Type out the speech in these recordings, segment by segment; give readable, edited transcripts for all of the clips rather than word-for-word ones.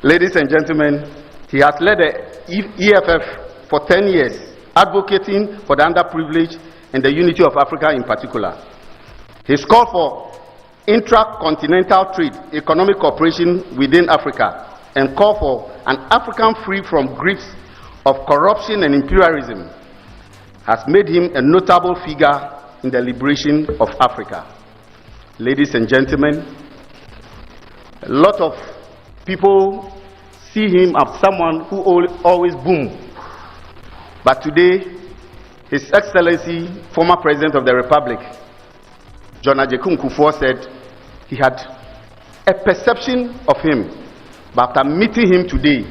Ladies and gentlemen, he has led the EFF for 10 years, advocating for the underprivileged and the unity of Africa in particular. His call for intra-continental trade, economic cooperation within Africa, and call for an African free from grips of corruption and imperialism has made him a notable figure in the liberation of Africa. Ladies and gentlemen, a lot of people see him as someone who always boom. But today, His Excellency, former President of the Republic, Govt Akuffo, said he had a perception of him, but after meeting him today,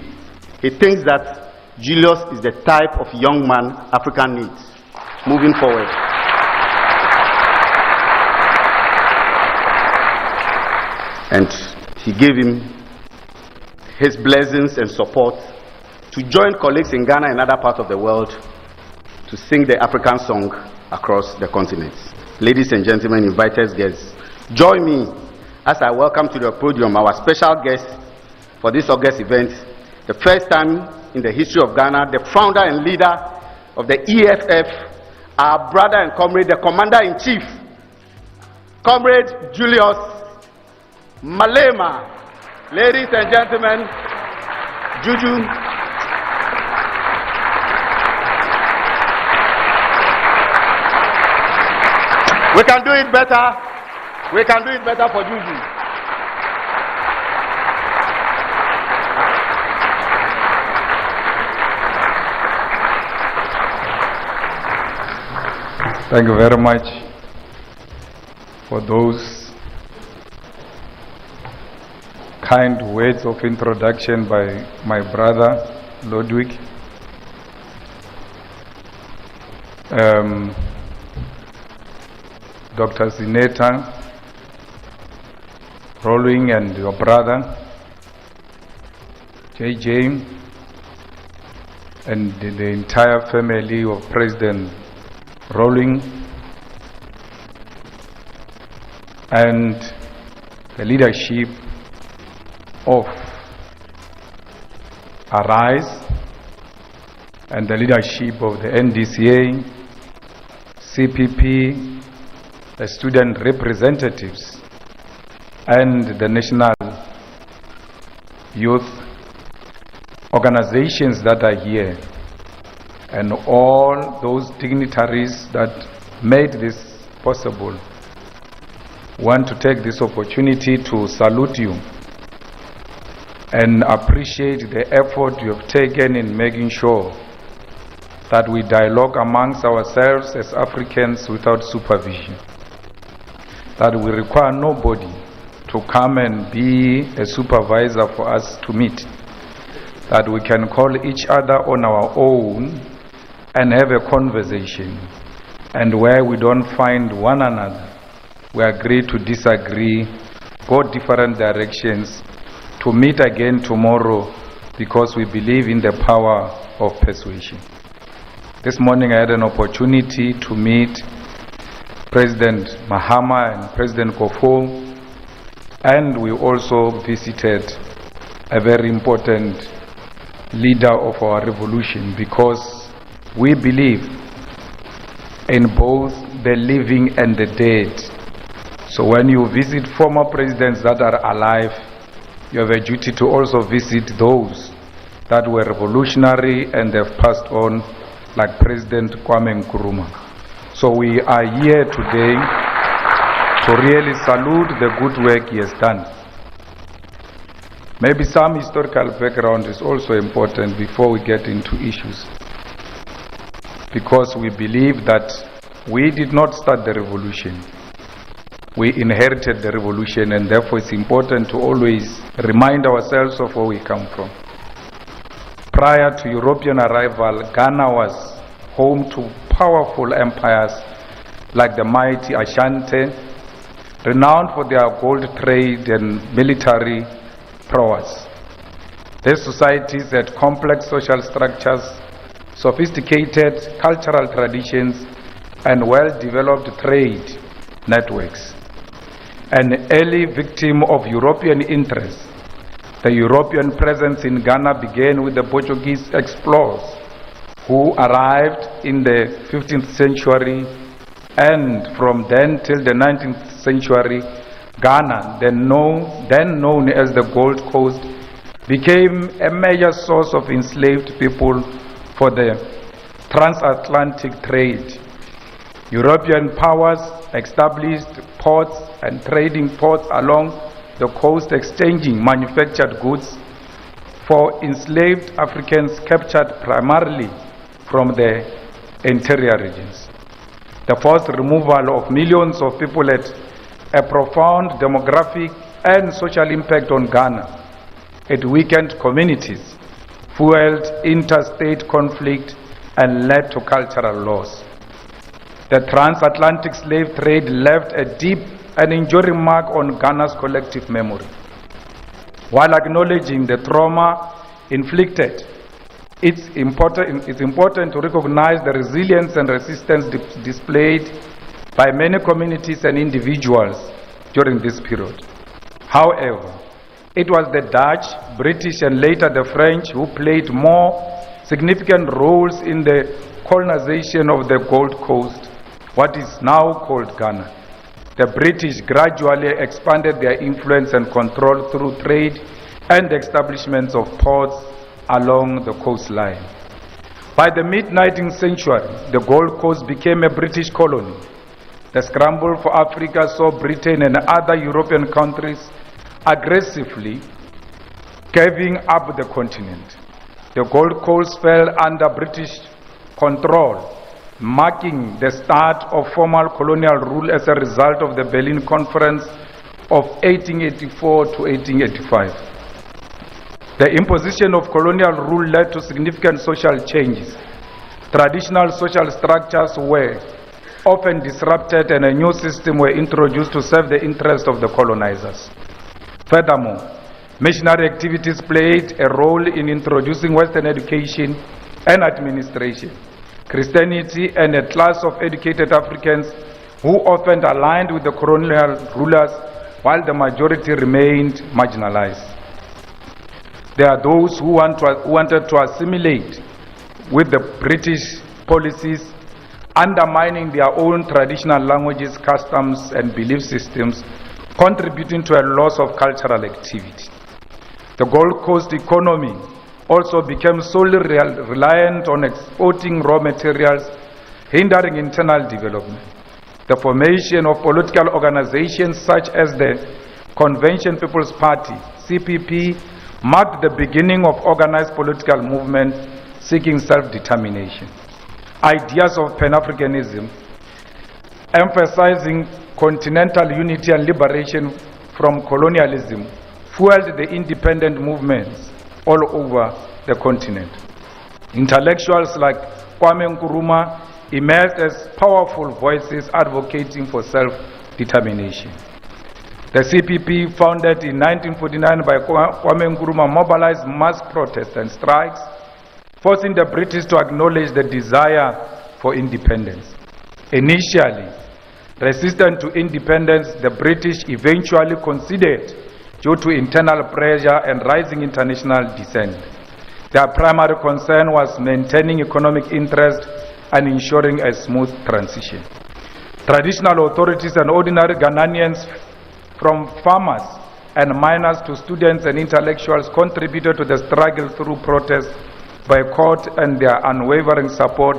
he thinks that Julius is the type of young man Africa needs moving forward. And he gave him his blessings and support to join colleagues in Ghana and other parts of the world to sing the African song across the continent. Ladies and gentlemen, invited guests, join me as I welcome to the podium our special guest for this August event, the first time in the history of Ghana, the founder and leader of the EFF, our brother and comrade, the Commander-in-Chief, Comrade Julius Malema. Ladies and gentlemen, Juju. We can do it better. We can do it better for Juju. Thank you very much for those kind words of introduction by my brother Ludwig. Dr. Zineta, Rolling, and your brother JJ, and the entire family of President Rolling, and the leadership of Arise, and the leadership of the NDC, CPP, the student representatives, and the national youth organizations that are here, and all those dignitaries that made this possible. Want to take this opportunity to salute you and appreciate the effort you have taken in making sure that we dialogue amongst ourselves as Africans without supervision, that we require nobody to come and be a supervisor for us to meet, that we can call each other on our own and have a conversation, and where we don't find one another, we agree to disagree, go different directions, to meet again tomorrow, because we believe in the power of persuasion. This morning I had an opportunity to meet President Mahama and President Akuffo, and we also visited a very important leader of our revolution, because we believe in both the living and the dead. So when you visit former presidents that are alive, you have a duty to also visit those that were revolutionary and they've passed on, like President Kwame Nkrumah. So we are here today to really salute the good work he has done. Maybe some historical background is also important before we get into issues, because we believe that we did not start the revolution. We inherited the revolution, and therefore it's important to always remind ourselves of where we come from. Prior to European arrival, Ghana was home to powerful empires like the mighty Ashanti, renowned for their gold trade and military prowess. These societies had complex social structures, sophisticated cultural traditions, and well-developed trade networks. An early victim of European interests, The European presence in Ghana began with the Portuguese explorers who arrived in the 15th century, and from then till the 19th century, Ghana, then known as the Gold Coast, became a major source of enslaved people for the transatlantic trade. European powers established ports and trading ports along the coast, exchanging manufactured goods for enslaved Africans captured primarily from the interior regions. The forced removal of millions of people had a profound demographic and social impact on Ghana. It weakened communities, fueled interstate conflict, and led to cultural loss. The transatlantic slave trade left a deep and enduring mark on Ghana's collective memory. While acknowledging the trauma inflicted, it's important to recognize the resilience and resistance displayed by many communities and individuals during this period. However, it was the Dutch, British, and later the French who played more significant roles in the colonization of the Gold Coast, what is now called Ghana. The British gradually expanded their influence and control through trade and the establishments of ports along the coastline. By the mid-19th century, the Gold Coast became a British colony. The scramble for Africa saw Britain and other European countries aggressively carving up the continent. The Gold Coast fell under British control, marking the start of formal colonial rule as a result of the Berlin Conference of 1884 to 1885. The imposition of colonial rule led to significant social changes. Traditional social structures were often disrupted and a new system were introduced to serve the interests of the colonizers. Furthermore, missionary activities played a role in introducing Western education and administration, Christianity, and a class of educated Africans who often aligned with the colonial rulers while the majority remained marginalized. There are those who wanted to assimilate with the British policies, undermining their own traditional languages, customs, and belief systems, contributing to a loss of cultural activity. The Gold Coast economy also became solely reliant on exporting raw materials, hindering internal development. The formation of political organizations such as the Convention People's Party, CPP, marked the beginning of organized political movements seeking self-determination. Ideas of Pan-Africanism, emphasizing continental unity and liberation from colonialism, fueled the independent movements all over the continent. Intellectuals like Kwame Nkrumah emerged as powerful voices advocating for self-determination. The CPP, founded in 1949 by Kwame Nkrumah, mobilized mass protests and strikes, forcing the British to acknowledge the desire for independence. Initially resistant to independence, the British eventually conceded due to internal pressure and rising international dissent. Their primary concern was maintaining economic interest and ensuring a smooth transition. Traditional authorities and ordinary Ghanaians, from farmers and miners to students and intellectuals, contributed to the struggle through protest, boycott, and their unwavering support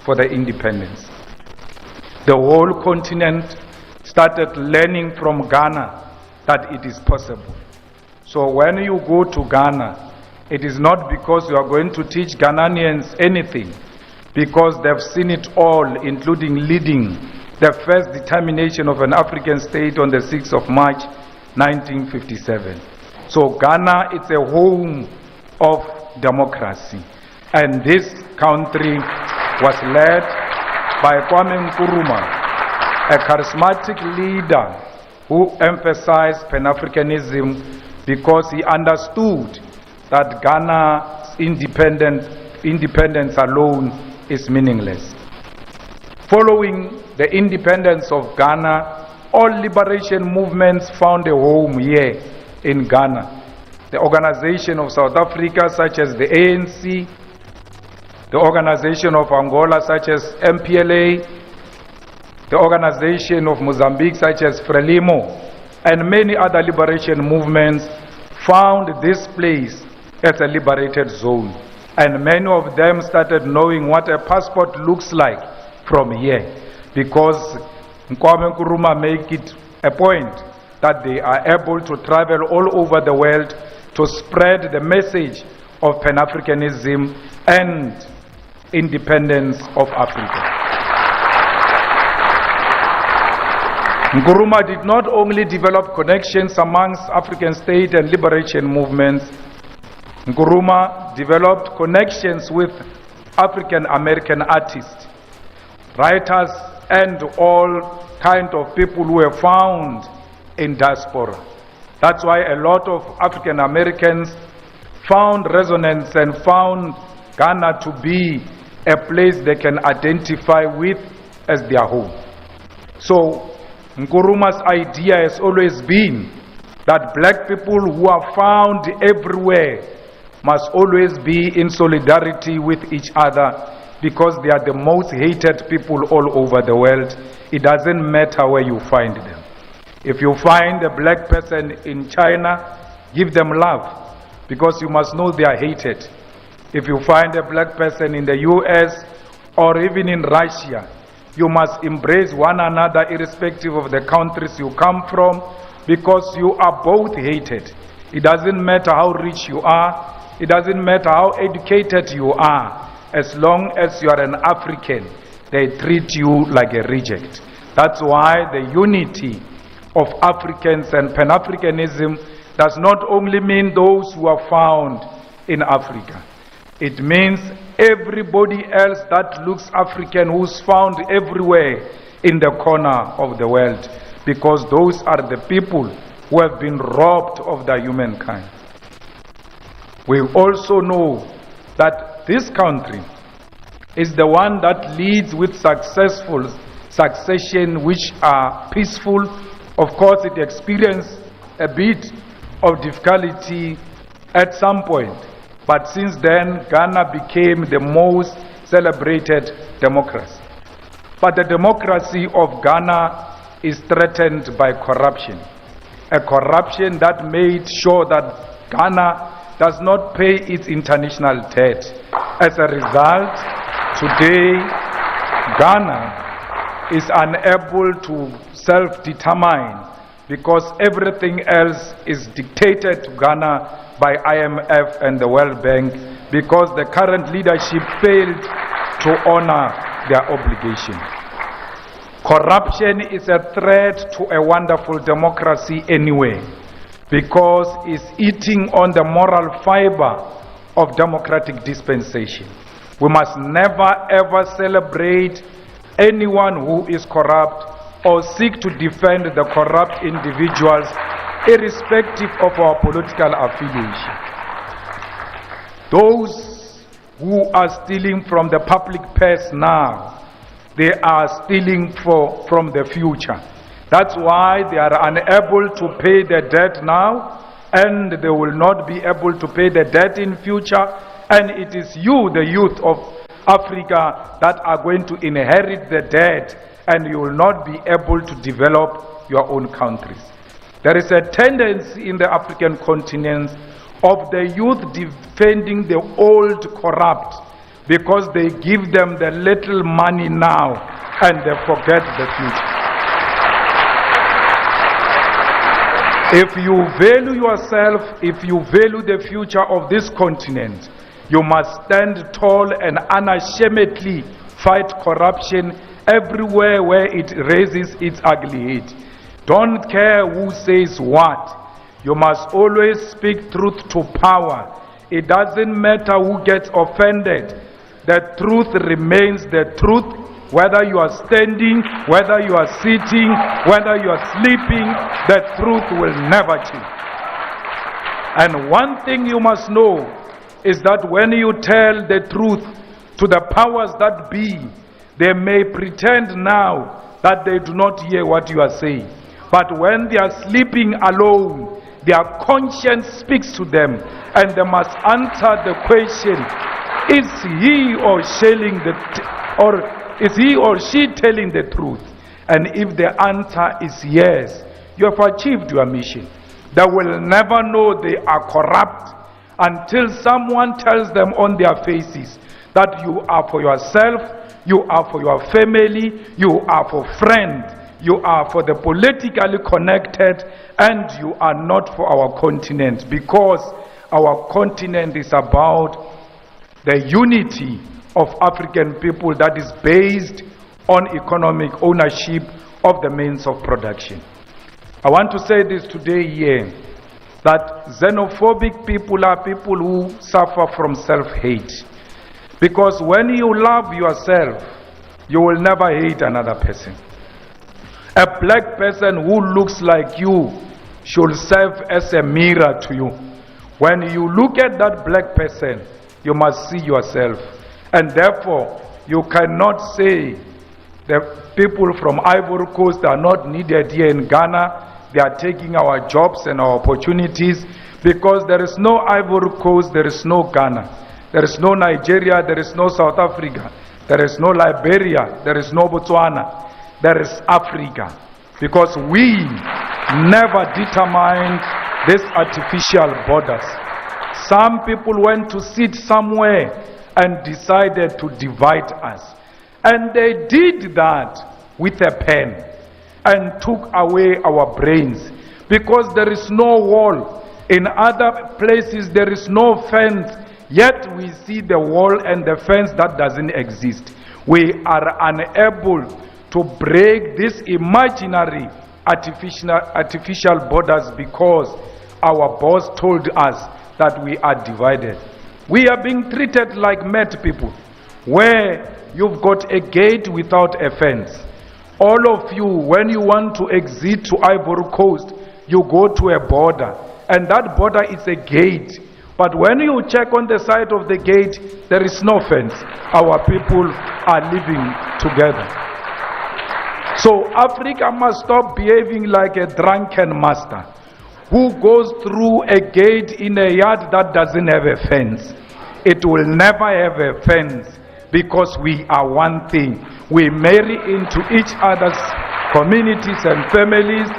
for the independence. The whole continent started learning from Ghana that it is possible. So when you go to Ghana, it is not because you are going to teach Ghanaians anything, because they've seen it all, including leading the first determination of an African state on the 6th of March 1957. So Ghana is a home of democracy, and this country was led by Kwame Nkrumah, a charismatic leader who emphasized Pan-Africanism because he understood that Ghana's independence alone is meaningless. Following the independence of Ghana, all liberation movements found a home here in Ghana. the Organization of South Africa, such as the ANC, the Organization of Angola, such as MPLA, the Organization of Mozambique, such as Frelimo, and many other liberation movements found this place as a liberated zone. And many of them started knowing what a passport looks like from here, because Nkwame Nkrumah make it a point that they are able to travel all over the world to spread the message of Pan-Africanism and independence of Africa. Nkrumah did not only develop connections amongst African state and liberation movements, Nkrumah developed connections with African American artists, writers, and all kind of people who were found in diaspora. That's why a lot of African Americans found resonance and found Ghana to be a place they can identify with as their home. So Nkrumah's idea has always been that black people who are found everywhere must always be in solidarity with each other, because they are the most hated people all over the world. It doesn't matter where you find them. If you find a black person in China, give them love, because you must know they are hated. If you find a black person in the US or even in Russia, you must embrace one another irrespective of the countries you come from, because you are both hated. It doesn't matter how rich you are, it doesn't matter how educated you are, as long as you are an African, they treat you like a reject. That's why the unity of Africans and Pan-Africanism does not only mean those who are found in Africa. It means everybody else that looks African who's found everywhere in the corner of the world, because those are the people who have been robbed of their humankind. We also know that this country is the one that leads with successful succession which are peaceful. Of course, it experienced a bit of difficulty at some point, but since then, Ghana became the most celebrated democracy. But the democracy of Ghana is threatened by corruption. A corruption that made sure that Ghana does not pay its international debt. As a result, today, Ghana is unable to self-determine, because everything else is dictated to Ghana by IMF and the World Bank, because the current leadership failed to honor their obligation. Corruption is a threat to a wonderful democracy anyway, because it's eating on the moral fiber of democratic dispensation. We must never ever celebrate anyone who is corrupt or seek to defend the corrupt individuals, irrespective of our political affiliation. Those who are stealing from the public purse now, they are stealing from the future. That's why they are unable to pay the debt now, and they will not be able to pay the debt in future. And it is you, the youth of Africa, that are going to inherit the debt, and you will not be able to develop your own countries. There is a tendency in the African continent of the youth defending the old corrupt, because they give them the little money now and they forget the future. If you value yourself, if you value the future of this continent, you must stand tall and unashamedly fight corruption everywhere where it raises its ugly head. Don't care who says what. You must always speak truth to power. It doesn't matter who gets offended. The truth remains the truth, whether you are standing, whether you are sitting, whether you are sleeping, the truth will never change. And one thing you must know is that when you tell the truth to the powers that be, they may pretend now that they do not hear what you are saying. But when they are sleeping alone, their conscience speaks to them, and they must answer the question, is he or she telling the truth? And if the answer is yes, you have achieved your mission. They will never know they are corrupt until someone tells them on their faces that you are for yourself, you are for your family, you are for friends, you are for the politically connected, and you are not for our continent, because our continent is about the unity of African people that is based on economic ownership of the means of production. I want to say this today here, that xenophobic people are people who suffer from self-hate. Because when you love yourself, you will never hate another person. A black person who looks like you should serve as a mirror to you. When you look at that black person, you must see yourself. And therefore, you cannot say the people from Ivory Coast are not needed here in Ghana. They are taking our jobs and our opportunities, because there is no Ivory Coast, there is no Ghana. There is no Nigeria, there is no South Africa. There is no Liberia, there is no Botswana. There is Africa. Because we never determined these artificial borders. Some people went to sit somewhere and decided to divide us. And they did that with a pen and took away our brains, because there is no wall. In other places there is no fence, yet we see the wall and the fence that doesn't exist. We are unable to break these imaginary artificial borders, because our boss told us that we are divided. We are being treated like mad people, where you've got a gate without a fence. All of you, when you want to exit to Ivory Coast, you go to a border, and that border is a gate. But when you check on the side of the gate, there is no fence. Our people are living together. So Africa must stop behaving like a drunken master who goes through a gate in a yard that doesn't have a fence. It will never have a fence, because we are one thing. We marry into each other's communities and families.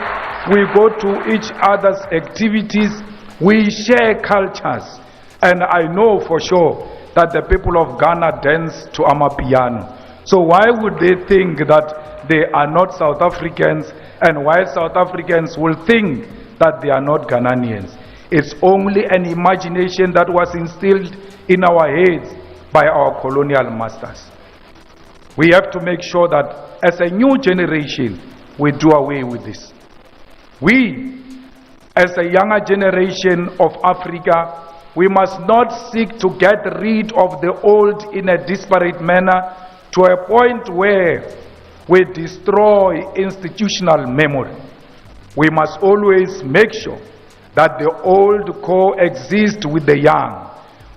We go to each other's activities. We share cultures. And I know for sure that the people of Ghana dance to Amapiano. So why would they think that they are not South Africans, and why South Africans will think that they are not Ghanaians? It's only an imagination that was instilled in our heads by our colonial masters. We have to make sure that as a new generation, we do away with this. We, as a younger generation of Africa, we must not seek to get rid of the old in a disparate manner to a point where we destroy institutional memory. We must always make sure that the old coexist with the young.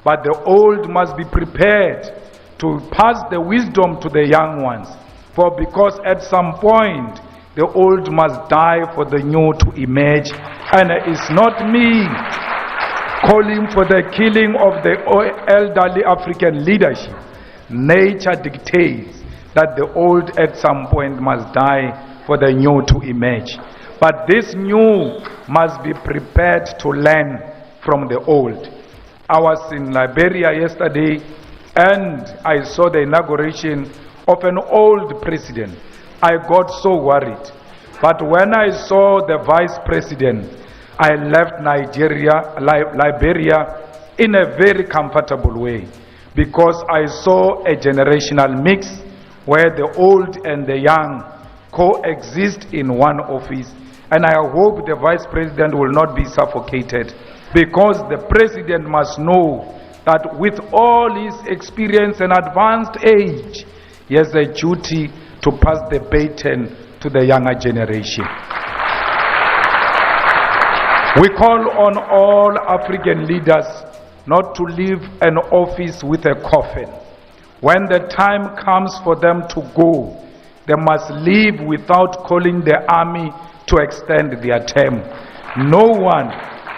But the old must be prepared to pass the wisdom to the young ones. For because at some point, the old must die for the new to emerge. And it's not me calling for the killing of the elderly African leadership. Nature dictates that the old at some point must die for the new to emerge. But this new must be prepared to learn from the old. I was in Liberia yesterday, and I saw the inauguration of an old president. I got so worried. But when I saw the vice president, I left Liberia in a very comfortable way, because I saw a generational mix where the old and the young coexist in one office. And I hope the vice president will not be suffocated, because the president must know that with all his experience and advanced age, he has a duty to pass the baton to the younger generation. We call on all African leaders not to leave an office with a coffin. When the time comes for them to go, they must leave without calling the army to extend their term. No one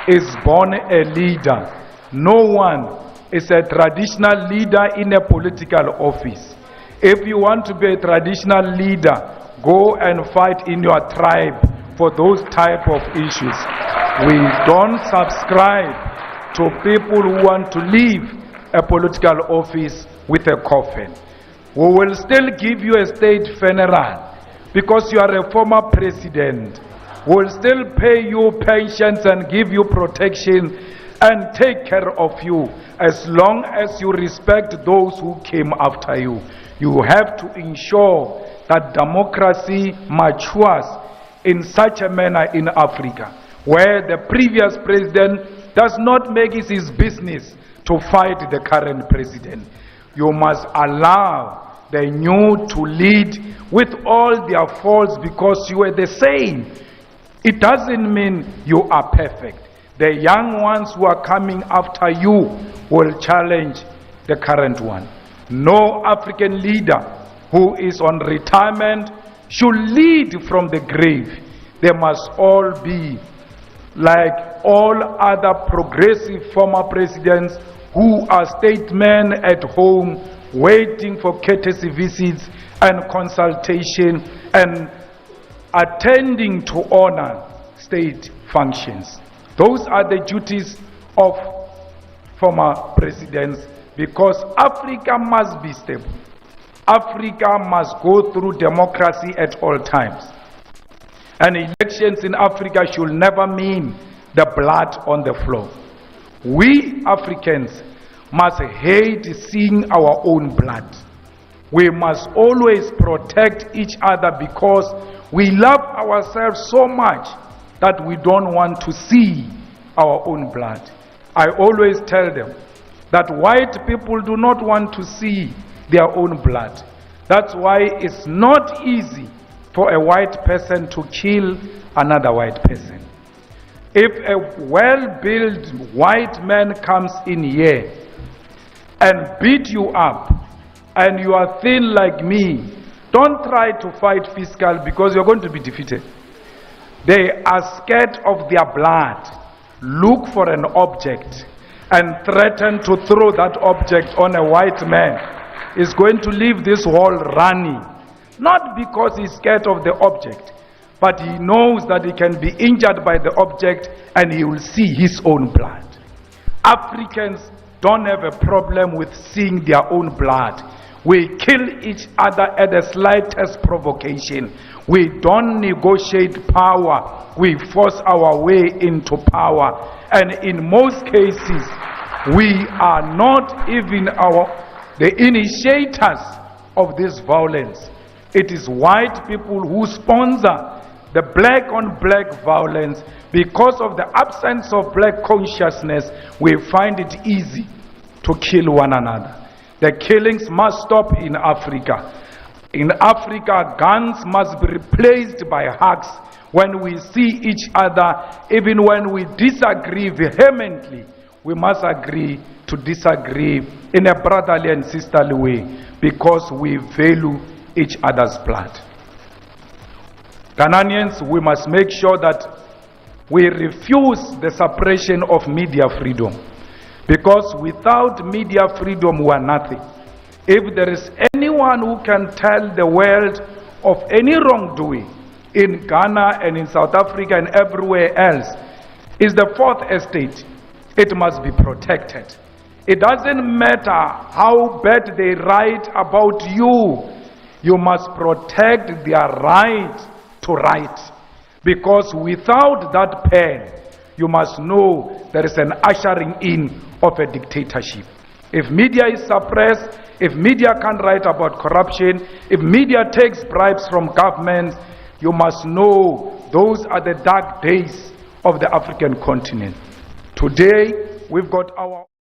is born a leader. No one is a traditional leader in a political office. If you want to be a traditional leader, go and fight in your tribe for those type of issues. We don't subscribe to people who want to leave a political office with a coffin. We will still give you a state funeral because you are a former president. We will still pay you pensions and give you protection and take care of you as long as you respect those who came after you. You have to ensure that democracy matures in such a manner in Africa, where the previous president does not make it his business to fight the current president. You must allow the new to lead with all their faults because you are the same. It doesn't mean you are perfect. The young ones who are coming after you will challenge the current one. No African leader who is on retirement should lead from the grave. They must all be like all other progressive former presidents who are statesmen at home waiting for courtesy visits and consultation and attending to honor state functions. Those are the duties of former presidents, because Africa must be stable. Africa must go through democracy at all times. And elections in Africa should never mean the blood on the floor. We Africans must hate seeing our own blood. We must always protect each other because we love ourselves so much that we don't want to see our own blood. I always tell them that white people do not want to see their own blood. That's why it's not easy for a white person to kill another white person. If a well-built white man comes in here and beat you up and you are thin like me, don't try to fight fiscal because you're going to be defeated. They are scared of their blood. Look for an object and threaten to throw that object on a white man. Is going to leave this wall running. Not because he's scared of the object, but he knows that he can be injured by the object and he will see his own blood. Africans don't have a problem with seeing their own blood. We kill each other at the slightest provocation. We don't negotiate power. We force our way into power. And in most cases, we are not even the initiators of this violence. It is white people who sponsor the black on black violence. Because of the absence of black consciousness, we find it easy to kill one another. The killings must stop in Africa. In Africa, guns must be replaced by hugs when we see each other. Even when we disagree vehemently, we must agree to disagree in a brotherly and sisterly way because we value each other's blood. Ghanaians, we must make sure that we refuse the suppression of media freedom, because without media freedom we are nothing. If there is anyone who can tell the world of any wrongdoing in Ghana and in South Africa and everywhere else, is the fourth estate. It must be protected. It doesn't matter how bad they write about you. You must protect their right to write. Because without that pen, you must know there is an ushering in of a dictatorship. If media is suppressed, if media can't write about corruption, if media takes bribes from governments, you must know those are the dark days of the African continent. Today, we've got our